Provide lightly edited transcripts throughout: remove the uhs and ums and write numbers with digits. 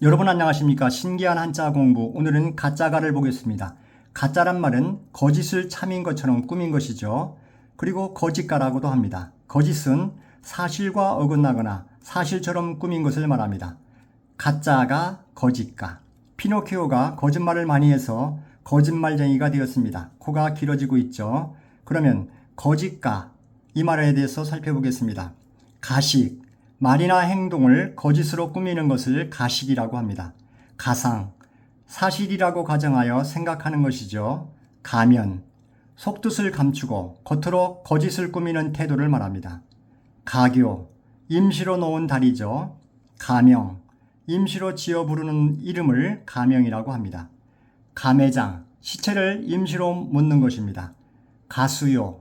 여러분 안녕하십니까? 신기한 한자 공부. 오늘은 가짜가를 보겠습니다. 가짜란 말은 거짓을 참인 것처럼 꾸민 것이죠. 그리고 거짓가라고도 합니다. 거짓은 사실과 어긋나거나 사실처럼 꾸민 것을 말합니다. 가짜가 거짓가. 피노키오가 거짓말을 많이 해서 거짓말쟁이가 되었습니다. 코가 길어지고 있죠. 그러면 거짓가, 이 말에 대해서 살펴보겠습니다. 가식, 말이나 행동을 거짓으로 꾸미는 것을 가식이라고 합니다. 가상, 사실이라고 가정하여 생각하는 것이죠. 가면, 속뜻을 감추고 겉으로 거짓을 꾸미는 태도를 말합니다. 가교, 임시로 놓은 다리죠. 가명, 임시로 지어 부르는 이름을 가명이라고 합니다. 가매장, 시체를 임시로 묻는 것입니다. 가수요,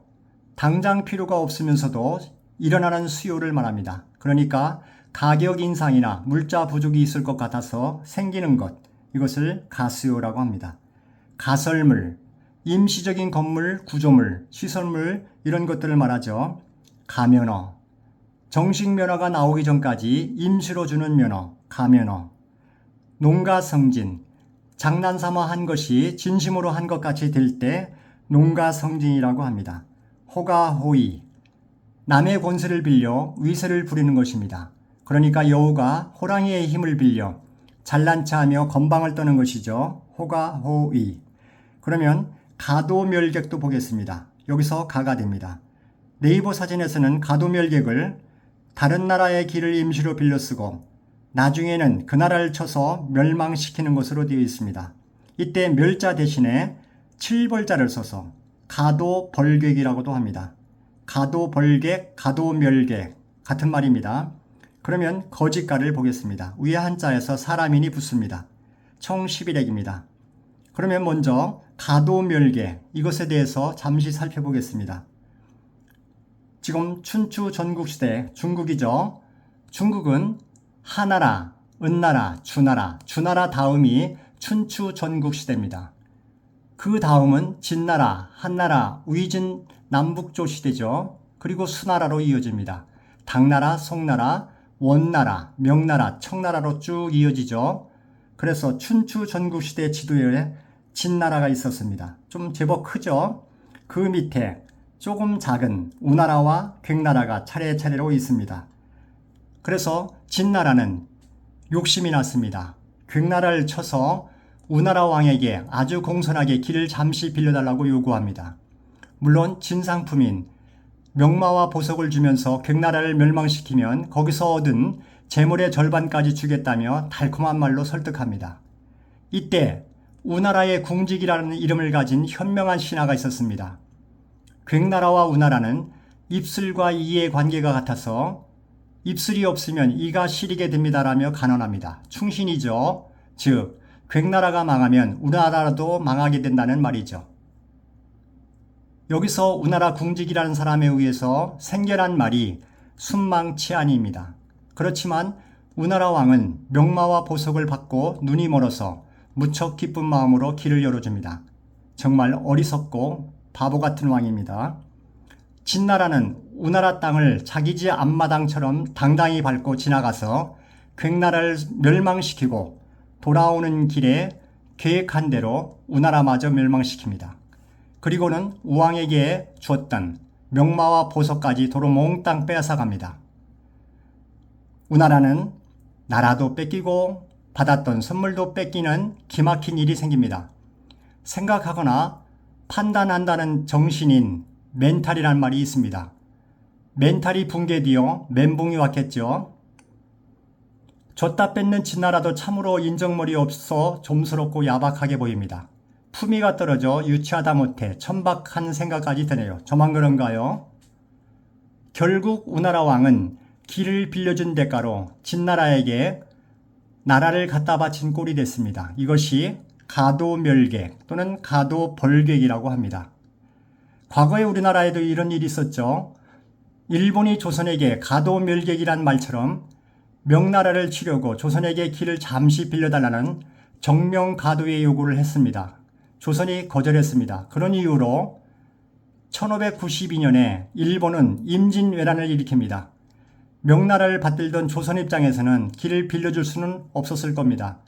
당장 필요가 없으면서도 일어나는 수요를 말합니다. 그러니까 가격 인상이나 물자 부족이 있을 것 같아서 생기는 것, 이것을 가수요라고 합니다. 가설물, 임시적인 건물, 구조물, 시설물 이런 것들을 말하죠. 가면허, 정식 면허가 나오기 전까지 임시로 주는 면허, 가면허. 농가성진, 장난삼아 한 것이 진심으로 한 것 같이 될 때 농가성진이라고 합니다. 호가호의, 남의 권세를 빌려 위세를 부리는 것입니다. 그러니까 여우가 호랑이의 힘을 빌려 잘난 체하며 건방을 떠는 것이죠. 호가호의. 그러면 가도멸객도 보겠습니다. 여기서 가가 됩니다. 네이버 사진에서는 가도멸객을 다른 나라의 길을 임시로 빌려 쓰고 나중에는 그 나라를 쳐서 멸망시키는 것으로 되어 있습니다. 이때 멸자 대신에 7벌자를 써서 가도벌객이라고도 합니다. 가도벌객, 가도멸객 같은 말입니다. 그러면 거짓가를 보겠습니다. 위에 한자에서 사람인이 붙습니다. 총 11액입니다. 그러면 먼저 가도멸객, 이것에 대해서 잠시 살펴보겠습니다. 지금 춘추 전국시대 중국이죠. 중국은 하나라, 은나라, 주나라, 주나라 다음이 춘추 전국시대입니다. 그 다음은 진나라, 한나라, 위진 남북조 시대죠. 그리고 수나라로 이어집니다. 당나라, 송나라, 원나라, 명나라, 청나라로 쭉 이어지죠. 그래서 춘추 전국시대 지도에 진나라가 있었습니다. 좀 제법 크죠. 그 밑에 조금 작은 우나라와 괭나라가 차례차례로 있습니다. 그래서 진나라는 욕심이 났습니다. 괭나라를 쳐서 우나라 왕에게 아주 공손하게 길을 잠시 빌려달라고 요구합니다. 물론 진상품인 명마와 보석을 주면서 괭나라를 멸망시키면 거기서 얻은 재물의 절반까지 주겠다며 달콤한 말로 설득합니다. 이때 우나라의 궁직이라는 이름을 가진 현명한 신하가 있었습니다. 괭나라와 우나라는 입술과 이의 관계가 같아서 입술이 없으면 이가 시리게 됩니다라며 간언합니다. 충신이죠. 즉 괭나라가 망하면 우나라도 망하게 된다는 말이죠. 여기서 우나라 궁직이라는 사람에 의해서 생겨난 말이 순망치안입니다. 그렇지만 우나라 왕은 명마와 보석을 받고 눈이 멀어서 무척 기쁜 마음으로 길을 열어줍니다. 정말 어리석고 바보 같은 왕입니다. 진나라는 우나라 땅을 자기 집 앞마당처럼 당당히 밟고 지나가서 괭나라를 멸망시키고 돌아오는 길에 계획한 대로 우나라마저 멸망시킵니다. 그리고는 우왕에게 주었던 명마와 보석까지 도로 몽땅 빼앗아갑니다. 우나라는 나라도 뺏기고 받았던 선물도 뺏기는 기막힌 일이 생깁니다. 생각하거나 판단한다는 정신인 멘탈이란 말이 있습니다. 멘탈이 붕괴되어 멘붕이 왔겠죠. 줬다 뺏는 진나라도 참으로 인정머리 없어 좀스럽고 야박하게 보입니다. 품위가 떨어져 유치하다 못해 천박한 생각까지 드네요. 저만 그런가요? 결국 우나라 왕은 길을 빌려준 대가로 진나라에게 나라를 갖다 바친 꼴이 됐습니다. 이것이 가도멸객 또는 가도벌객이라고 합니다. 과거에 우리나라에도 이런 일이 있었죠. 일본이 조선에게 가도멸객이란 말처럼 명나라를 치려고 조선에게 길을 잠시 빌려달라는 정명가도의 요구를 했습니다. 조선이 거절했습니다. 그런 이유로 1592년에 일본은 임진왜란을 일으킵니다. 명나라를 받들던 조선 입장에서는 길을 빌려줄 수는 없었을 겁니다.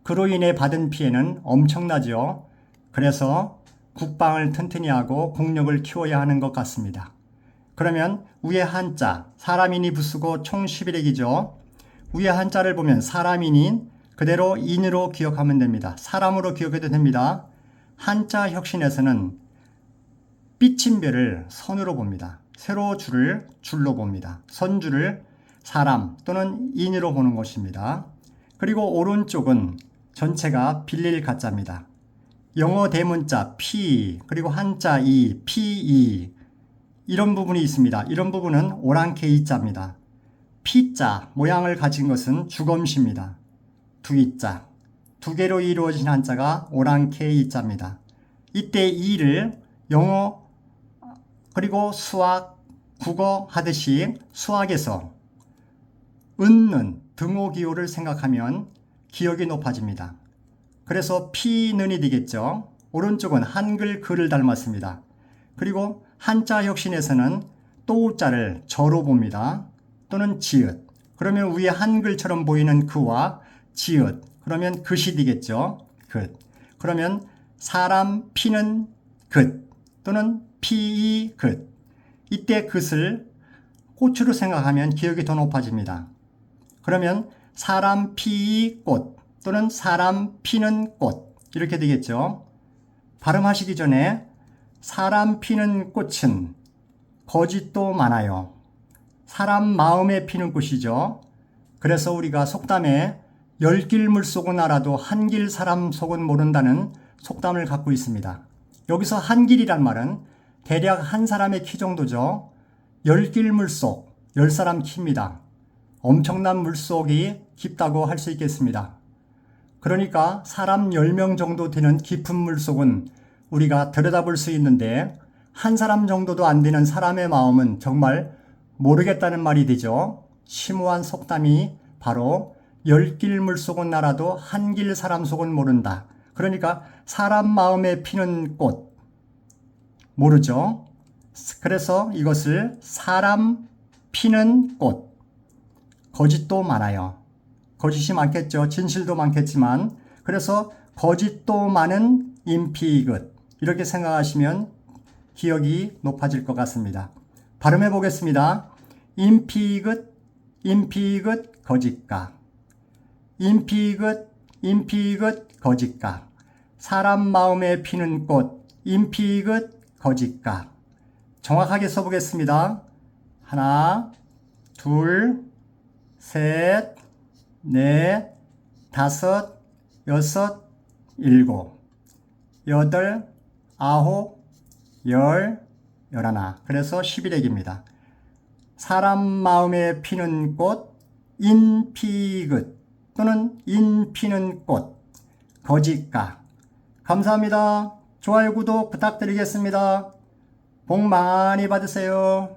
그로 인해 받은 피해는 엄청나죠. 그래서 국방을 튼튼히 하고 국력을 키워야 하는 것 같습니다. 그러면 위에 한자, 사람인이 부수고 총 11액이죠. 위에 한자를 보면 사람인인 그대로 인으로 기억하면 됩니다. 사람으로 기억해도 됩니다. 한자 혁신에서는 삐침별을 선으로 봅니다. 세로 줄을 줄로 봅니다. 선줄을 사람 또는 인으로 보는 것입니다. 그리고 오른쪽은 전체가 빌릴 가짜입니다. 영어 대문자 P 그리고 한자 E, PE 이런 부분이 있습니다. 이런 부분은 오랑캐 자입니다. P자 모양을 가진 것은 주검시입니다. 두이자 두 개로 이루어진 한자가 오랑캐 자입니다. 이때 E를 영어 그리고 수학, 국어 하듯이 수학에서 은는 등호기호를 생각하면 기억이 높아집니다. 그래서 피는이 되겠죠. 오른쪽은 한글 글을 닮았습니다. 그리고 한자 혁신에서는 또자를 저로 봅니다. 또는 지읒. 그러면 위에 한글처럼 보이는 그와 지읒. 그러면 글이 되겠죠. 긋. 그러면 사람 피는 긋 또는 피이 긋. 이때 긋을 꽃으로 생각하면 기억이 더 높아집니다. 그러면 사람 피이 꽃 또는 사람 피는 꽃 이렇게 되겠죠. 발음하시기 전에 사람 피는 꽃은 거짓도 많아요. 사람 마음에 피는 꽃이죠. 그래서 우리가 속담에 열길 물속은 알아도 한길 사람 속은 모른다는 속담을 갖고 있습니다. 여기서 한길이란 말은 대략 한 사람의 키 정도죠. 열길 물속, 10사람 키입니다. 엄청난 물속이 깊다고 할 수 있겠습니다. 그러니까 사람 10명 정도 되는 깊은 물속은 우리가 들여다볼 수 있는데 한 사람 정도도 안 되는 사람의 마음은 정말 모르겠다는 말이 되죠. 심오한 속담이 바로 열길 물속은 알아도 한길 사람 속은 모른다. 그러니까 사람 마음에 피는 꽃 모르죠. 그래서 이것을 사람 피는 꽃 거짓도 많아요. 거짓이 많겠죠. 진실도 많겠지만 그래서 거짓도 많은 인피이긋 이렇게 생각하시면 기억이 높아질 것 같습니다. 발음해 보겠습니다. 인피이긋 인피이긋 거짓가 인피이긋 인피이긋 거짓가 사람 마음에 피는 꽃 인피이긋 거짓가 정확하게 써보겠습니다. 하나 둘 셋 넷 다섯 여섯 일곱 여덟 아홉 열 열하나 그래서 11액입니다. 사람 마음에 피는 꽃 인피긋 또는 인피는 꽃 거짓가 감사합니다. 좋아요 구독 부탁드리겠습니다. 복 많이 받으세요.